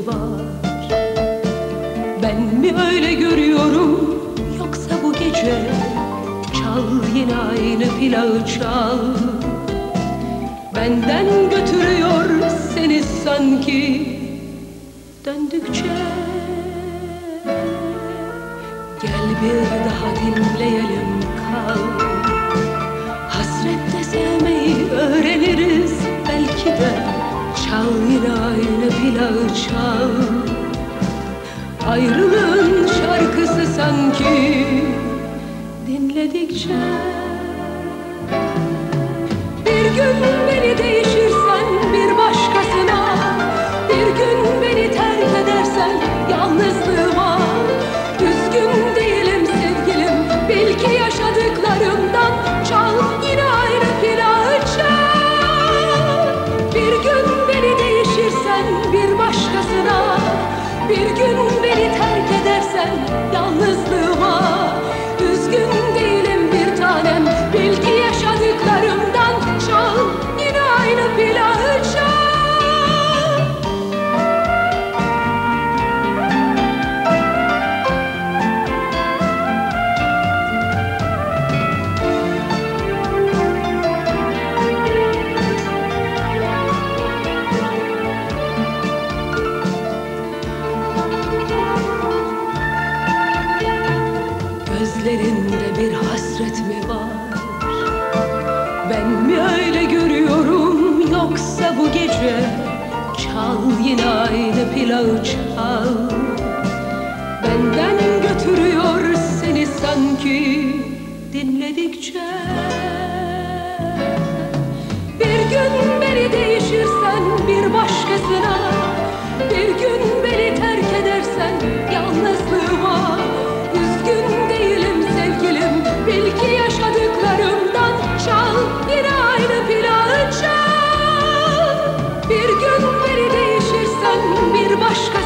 mi var? Ben mi öyle görüyorum, yoksa bu gece çal yine aynı plağı çal. Benden götürüyor seni sanki döndükçe. Gel bir daha dinleyelim, kal. Hasrette sevmeyi öğreniriz belki de. Çal yine aynı plağı çal. Ayrılığın şarkısı sanki dinledikçe. Bir gün beni değişirsen bir başkasına, bir gün beni terk edersen yalnızlığıma. Üzgün değilim sevgilim, bil ki yaşadıklarımdan çal yine aynı plağı çal. Bir gün beni değişirsen bir başkasına, bir gün beni terk edersen yalnızlığıma. Üzgün değilim bir tanem, bil ki yaşadıklarımdan çal yine aynı plağı çal. Gözlerinde bir hasret mi var? Ben mi öyle görüyorum, yoksa bu gece çal yine aynı plağı çal. Benden götürüyor seni sanki dinledikçe. Bir gün beni değişirsen bir başkasına, bir gün beni terk edersen yalnızlığıma. Üzgün değilim sevgilim, bil ki yaşadıklarımdan çal yine aynı plağı çal. Bir gün beni değişirsen bir başkasına,